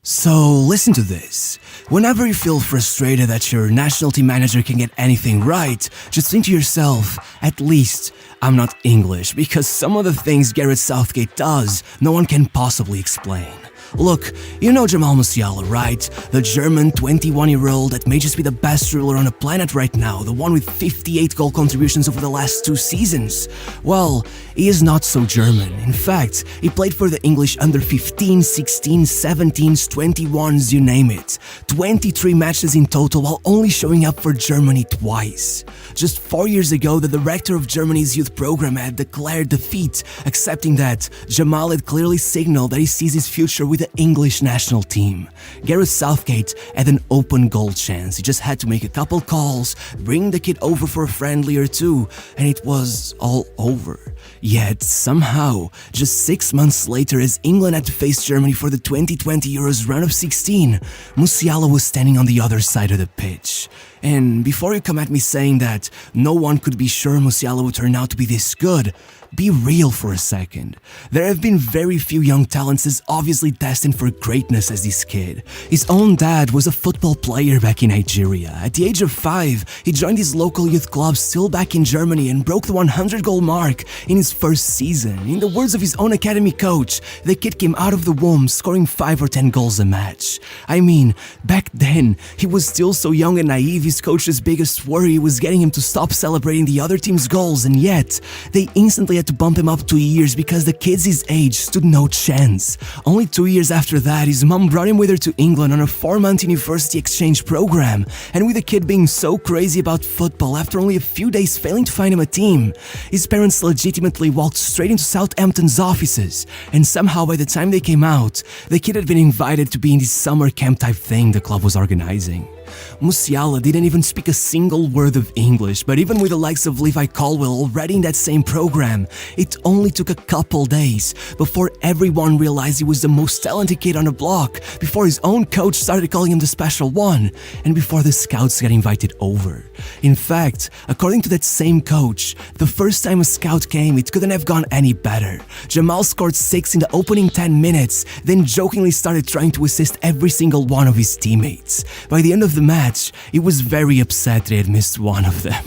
So listen to this. Whenever you feel frustrated that your national team manager can get anything right, just think to yourself, at least I'm not English, because some of the things Gareth Southgate does, no one can possibly explain. Look, you know Jamal Musiala, right? The German 21-year-old that may just be the best dribbler on the planet right now, the one with 58 goal contributions over the last 2 seasons. Well, he is not so German. In fact, he played for the English under 15, 16, 17s, 21s, you name it. 23 matches in total while only showing up for Germany twice. Just 4 years ago, the director of Germany's youth program had declared defeat, accepting that Jamal had clearly signaled that he sees his future with the English national team. Gareth Southgate had an open goal chance. He just had to make a couple calls, bring the kid over for a friendly or two, and it was all over. Yet, somehow, just 6 months later, as England had to face Germany for the 2020 Euros round of 16, Musiala was standing on the other side of the pitch. And before you come at me saying that no one could be sure Musiala would turn out to be this good, be real for a second. There have been very few young talents as obviously destined for greatness as this kid. His own dad was a football player back in Nigeria. At the age of 5, he joined his local youth club still back in Germany and broke the 100-goal mark in his first season. In the words of his own academy coach, the kid came out of the womb scoring 5 or 10 goals a match. I mean, back then, he was still so young and naive, his coach's biggest worry was getting him to stop celebrating the other team's goals, and yet, they instantly had to bump him up 2 years because the kids his age stood no chance. Only 2 years after that, his mom brought him with her to England on a 4-month university exchange program, and with the kid being so crazy about football after only a few days failing to find him a team, his parents legitimately walked straight into Southampton's offices, and somehow by the time they came out, the kid had been invited to be in this summer camp type thing the club was organizing. Musiala didn't even speak a single word of English, but even with the likes of Levi Colwill already in that same program, it only took a couple days before everyone realized he was the most talented kid on the block, before his own coach started calling him the special one, and before the scouts got invited over. In fact, according to that same coach, the first time a scout came, it couldn't have gone any better. Jamal scored 6 in the opening 10 minutes, then jokingly started trying to assist every single one of his teammates. By the end of the match, he was very upset that he had missed one of them.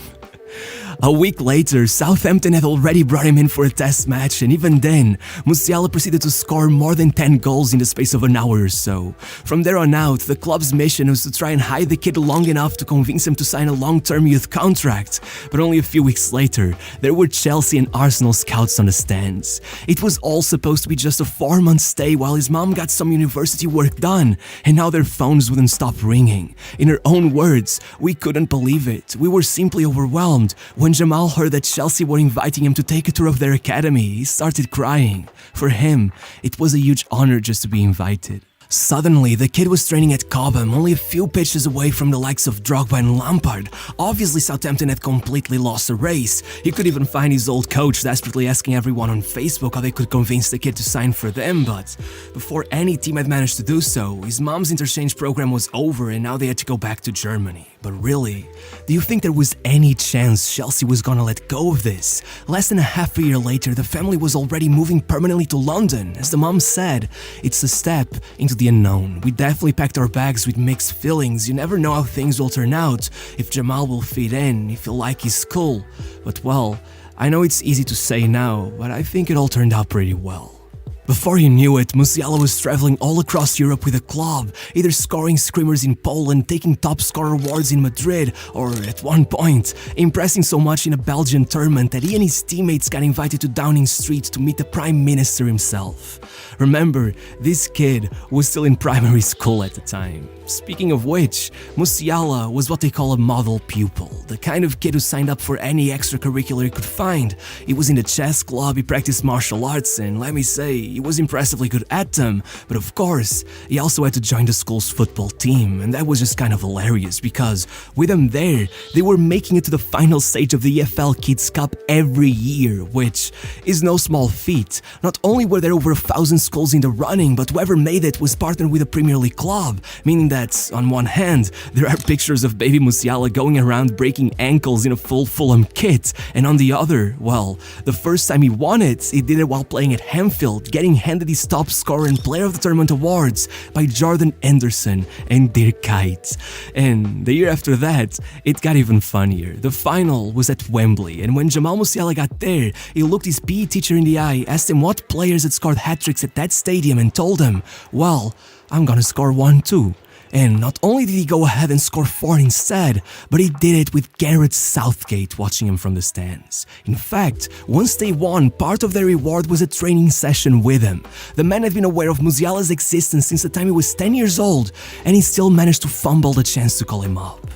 A week later, Southampton had already brought him in for a test match, and even then, Musiala proceeded to score more than 10 goals in the space of an hour or so. From there on out, the club's mission was to try and hide the kid long enough to convince him to sign a long-term youth contract, but only a few weeks later, there were Chelsea and Arsenal scouts on the stands. It was all supposed to be just a 4-month stay while his mom got some university work done, and now their phones wouldn't stop ringing. In her own words, "We couldn't believe it. We were simply overwhelmed." When Jamal heard that Chelsea were inviting him to take a tour of their academy, he started crying. For him, it was a huge honor just to be invited. Suddenly, the kid was training at Cobham, only a few pitches away from the likes of Drogba and Lampard. Obviously, Southampton had completely lost the race. He could even find his old coach desperately asking everyone on Facebook how they could convince the kid to sign for them, but before any team had managed to do so, his mom's interchange program was over and now they had to go back to Germany. But really, do you think there was any chance Chelsea was gonna let go of this? Less than a half a year later, the family was already moving permanently to London. As the mom said, "It's a step into the unknown. We definitely packed our bags with mixed feelings. You never know how things will turn out, if Jamal will fit in, if he'll like his school. But well, I know it's easy to say now, but I think it all turned out pretty well." Before you knew it, Musiala was traveling all across Europe with the club, either scoring screamers in Poland, taking top scorer awards in Madrid, or at one point, impressing so much in a Belgian tournament that he and his teammates got invited to Downing Street to meet the Prime Minister himself. Remember, this kid was still in primary school at the time. Speaking of which, Musiala was what they call a model pupil, the kind of kid who signed up for any extracurricular he could find. He was in the chess club, he practiced martial arts, and let me say, he was impressively good at them, but of course, he also had to join the school's football team, and that was just kind of hilarious because with him there, they were making it to the final stage of the EFL Kids Cup every year, which is no small feat. Not only were there over 1,000 schools in the running, but whoever made it was partnered with a Premier League club, meaning that that, on one hand, there are pictures of baby Musiala going around breaking ankles in a full Fulham kit, and on the other, well, the first time he won it, he did it while playing at Anfield, getting handed his top scorer and player of the tournament awards by Jordan Henderson and Dirk Kuyt. And the year after that, it got even funnier. The final was at Wembley, and when Jamal Musiala got there, he looked his PE teacher in the eye, asked him what players had scored hat-tricks at that stadium, and told him, well, I'm gonna score one too. And not only did he go ahead and score 4 instead, but he did it with Gareth Southgate watching him from the stands. In fact, once they won, part of their reward was a training session with him. The man had been aware of Musiala's existence since the time he was 10 years old, and he still managed to fumble the chance to call him up.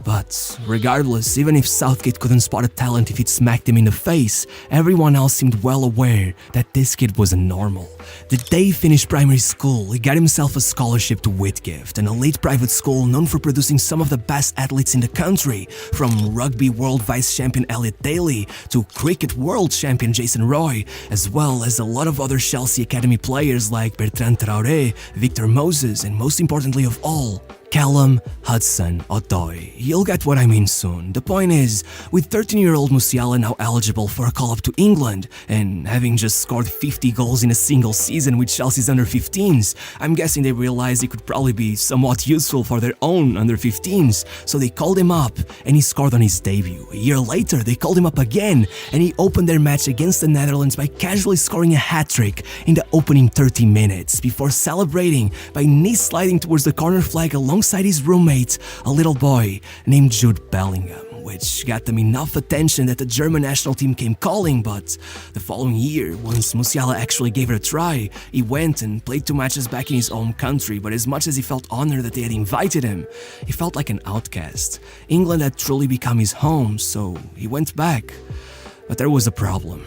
But regardless, even if Southgate couldn't spot a talent if it smacked him in the face, everyone else seemed well aware that this kid wasn't normal. The day he finished primary school, he got himself a scholarship to Whitgift, an elite private school known for producing some of the best athletes in the country, from rugby world vice champion Elliot Daly to cricket world champion Jason Roy, as well as a lot of other Chelsea Academy players like Bertrand Traoré, Victor Moses, and most importantly of all, Callum Hudson-Odoi. You'll get what I mean soon. The point is, with 13-year-old Musiala now eligible for a call-up to England, and having just scored 50 goals in a single season with Chelsea's under-15s, I'm guessing they realized he could probably be somewhat useful for their own under-15s, so they called him up, and he scored on his debut. A year later, they called him up again, and he opened their match against the Netherlands by casually scoring a hat-trick in the opening 30 minutes, before celebrating by knee-sliding towards the corner flag alongside his roommate, a little boy named Jude Bellingham, which got them enough attention that the German national team came calling. But the following year, once Musiala actually gave it a try, he went and played 2 matches back in his home country, but as much as he felt honored that they had invited him, he felt like an outcast. England had truly become his home, so he went back. But there was a problem.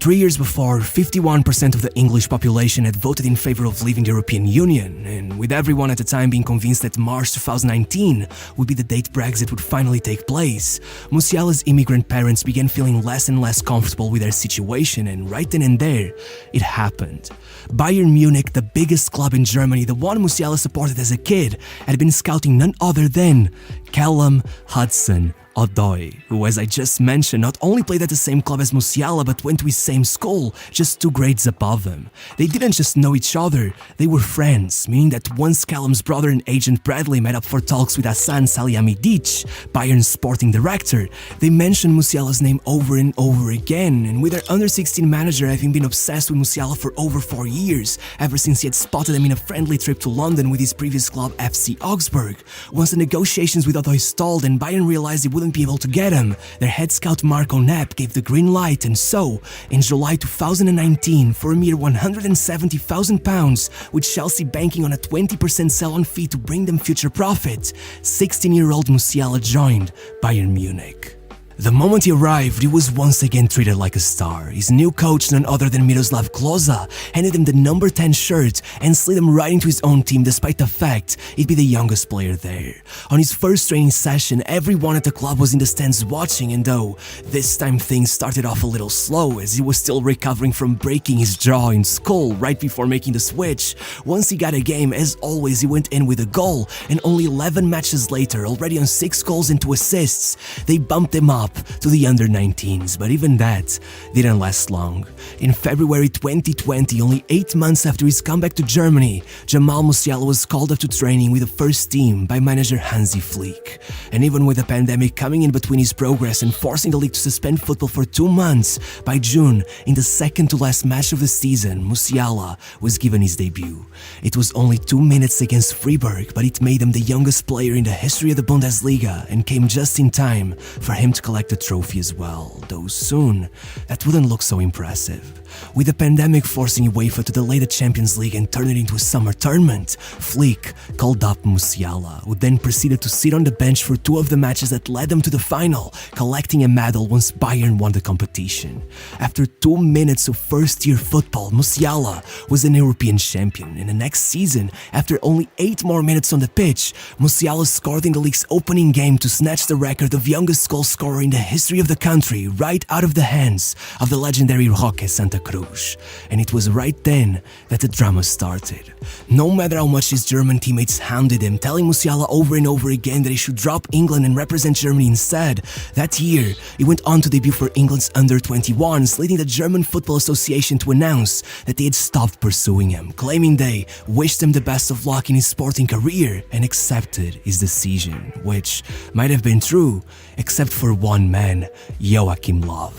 3 years before, 51% of the English population had voted in favor of leaving the European Union, and with everyone at the time being convinced that March 2019 would be the date Brexit would finally take place, Musiala's immigrant parents began feeling less and less comfortable with their situation, and right then and there, it happened. Bayern Munich, the biggest club in Germany, the one Musiala supported as a kid, had been scouting none other than Callum Hudson-Odoi, who, as I just mentioned, not only played at the same club as Musiala but went to his same school, just 2 grades above him. They didn't just know each other, they were friends, meaning that once Callum's brother and agent Bradley met up for talks with Hassan Salihamidzic, Bayern's sporting director, they mentioned Musiala's name over and over again, and with their under-16 manager having been obsessed with Musiala for over 4 years, ever since he had spotted him in a friendly trip to London with his previous club FC Augsburg. Once the negotiations with Odoi stalled and Bayern realized he wouldn't be able to get him, their head scout Marco Knapp gave the green light, and so, in July 2019, for a mere £170,000, with Chelsea banking on a 20% sell-on fee to bring them future profit, 16-year-old Musiala joined Bayern Munich. The moment he arrived, he was once again treated like a star. His new coach, none other than Miroslav Klose, handed him the number 10 shirt and slid him right into his own team despite the fact he'd be the youngest player there. On his first training session, everyone at the club was in the stands watching, and though this time things started off a little slow as he was still recovering from breaking his jaw in school right before making the switch, once he got a game, as always, he went in with a goal, and only 11 matches later, already on 6 goals and 2 assists, they bumped him up to the under-19s, but even that didn't last long. In February 2020, only 8 months after his comeback to Germany, Jamal Musiala was called up to training with the first team by manager Hansi Flick. And even with the pandemic coming in between his progress and forcing the league to suspend football for 2 months, by June, in the second to last match of the season, Musiala was given his debut. It was only 2 minutes against Freiburg, but it made him the youngest player in the history of the Bundesliga and came just in time for him to collect the trophy as well, though soon that wouldn't look so impressive. With the pandemic forcing UEFA to delay the Champions League and turn it into a summer tournament, Flick called up Musiala, who then proceeded to sit on the bench for 2 of the matches that led them to the final, collecting a medal once Bayern won the competition. After 2 minutes of first-year football, Musiala was an European champion, and the next season, after only 8 more minutes on the pitch, Musiala scored in the league's opening game to snatch the record of youngest goal scorer in the history of the country right out of the hands of the legendary Roque Santa Santa Cruz. And it was right then that the drama started. No matter how much his German teammates hounded him, telling Musiala over and over again that he should drop England and represent Germany instead, that year he went on to debut for England's under-21s, leading the German Football Association to announce that they had stopped pursuing him, claiming they wished him the best of luck in his sporting career and accepted his decision, which might have been true, except for one man, Joachim Löw.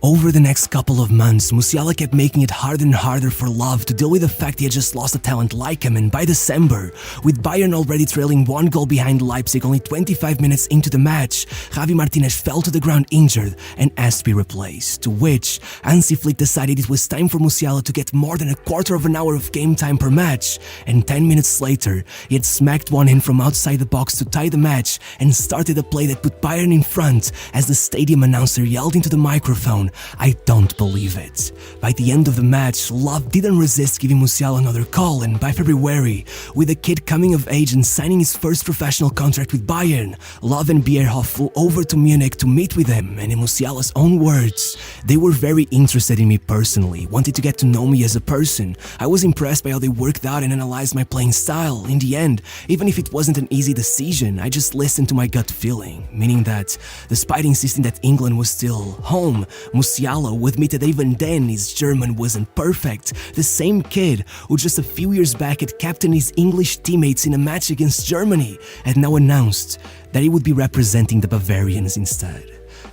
Over the next couple of months, Musiala kept making it harder and harder for Löw to deal with the fact he had just lost a talent like him, and by December, with Bayern already trailing 1 goal behind Leipzig only 25 minutes into the match, Javi Martinez fell to the ground injured and asked to be replaced, to which Hansi Flick decided it was time for Musiala to get more than a quarter of an hour of game time per match, and 10 minutes later, he had smacked one in from outside the box to tie the match and started a play that put Bayern in front as the stadium announcer yelled into the microphone, "I don't believe it." By the end of the match, Löw didn't resist giving Musiala another call, and by February, with the kid coming of age and signing his first professional contract with Bayern, Löw and Bierhoff flew over to Munich to meet with him, and in Musiala's own words, "They were very interested in me personally, wanted to get to know me as a person. I was impressed by how they worked out and analyzed my playing style. In the end, even if it wasn't an easy decision, I just listened to my gut feeling," meaning that, despite insisting that England was still home, Musiala admitted that even then his German wasn't perfect. The same kid who just a few years back had captained his English teammates in a match against Germany had now announced that he would be representing the Bavarians instead.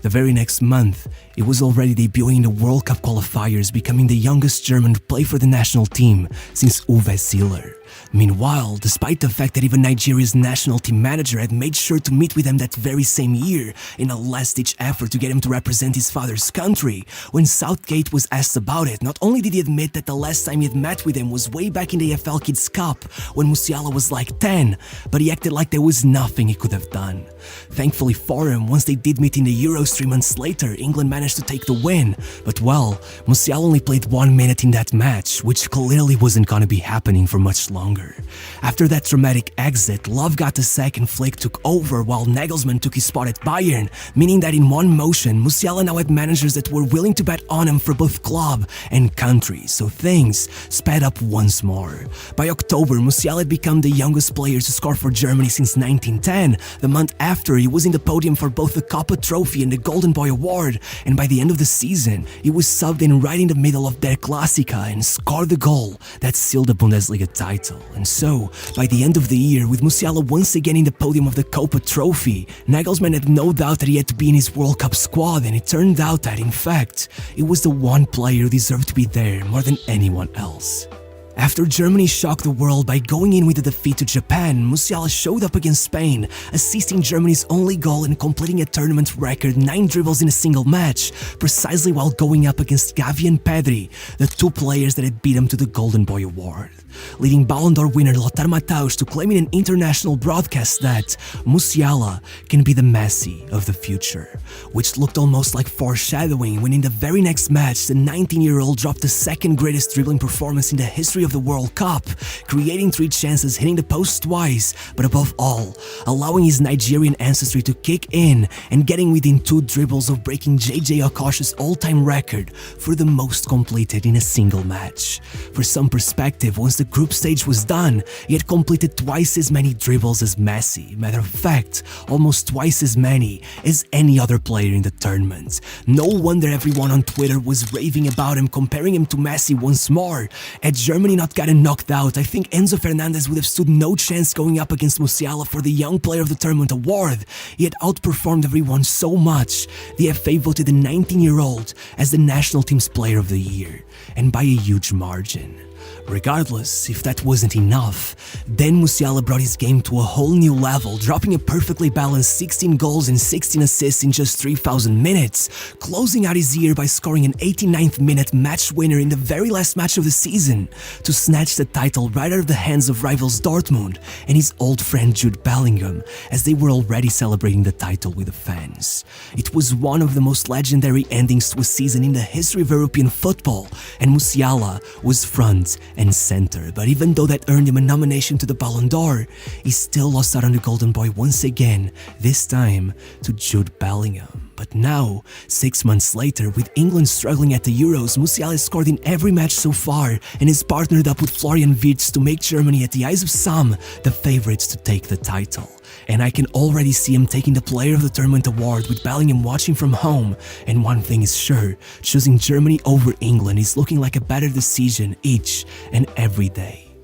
The very next month, he was already debuting in the World Cup qualifiers, becoming the youngest German to play for the national team since Uwe Seeler. Meanwhile, despite the fact that even Nigeria's national team manager had made sure to meet with him that very same year in a last-ditch effort to get him to represent his father's country, when Southgate was asked about it, not only did he admit that the last time he had met with him was way back in the AFL Kids Cup when Musiala was like 10, but he acted like there was nothing he could have done. Thankfully for him, once they did meet in the Euros 3 months later, England managed to take the win, but well, Musiala only played 1 minute in that match, which clearly wasn't gonna be happening for much longer. After that dramatic exit, Löw got the sack and Flick took over while Nagelsmann took his spot at Bayern, meaning that in one motion, Musiala now had managers that were willing to bet on him for both club and country, so things sped up once more. By October, Musiala had become the youngest player to score for Germany since 1910. The month after, he was in the podium for both the Copa Trophy and the Golden Boy Award, and by the end of the season, he was subbed in right in the middle of Der Klassiker and scored the goal that sealed the Bundesliga title. And so, by the end of the year, with Musiala once again in the podium of the Copa Trophy, Nagelsmann had no doubt that he had to be in his World Cup squad, and it turned out that, in fact, it was the one player who deserved to be there more than anyone else. After Germany shocked the world by going in with a defeat to Japan, Musiala showed up against Spain, assisting Germany's only goal and completing a tournament record 9 dribbles in a single match, precisely while going up against Gavi and Pedri, the 2 players that had beat him to the Golden Boy Award, leading Ballon d'Or winner Lothar Matthäus to claim in an international broadcast that Musiala can be the Messi of the future, which looked almost like foreshadowing when in the very next match, the 19-year-old dropped the second greatest dribbling performance in the history of the World Cup, creating 3 chances, hitting the post twice, but above all, allowing his Nigerian ancestry to kick in and getting within 2 dribbles of breaking JJ Okocha's all-time record for the most completed in a single match. For some perspective, once the group stage was done, he had completed twice as many dribbles as Messi, matter of fact, almost twice as many as any other player in the tournament. No wonder everyone on Twitter was raving about him, comparing him to Messi once more. Had Germany not gotten knocked out, I think Enzo Fernandez would have stood no chance going up against Musiala for the Young Player of the Tournament award. He had outperformed everyone so much, the FA voted the 19-year-old as the national team's Player of the Year, and by a huge margin. Regardless, if that wasn't enough, then Musiala brought his game to a whole new level, dropping a perfectly balanced 16 goals and 16 assists in just 3,000 minutes, closing out his year by scoring an 89th minute match winner in the very last match of the season to snatch the title right out of the hands of rivals Dortmund and his old friend Jude Bellingham, as they were already celebrating the title with the fans. It was one of the most legendary endings to a season in the history of European football, and Musiala was front and center, but even though that earned him a nomination to the Ballon d'Or, he still lost out on the Golden Boy once again, this time to Jude Bellingham. But now, 6 months later, with England struggling at the Euros, Musiala scored in every match so far and is partnered up with Florian Wirtz to make Germany, at the eyes of some, the favorites to take the title. And I can already see him taking the Player of the Tournament award with Bellingham watching from home. And one thing is sure, choosing Germany over England is looking like a better decision each and every day.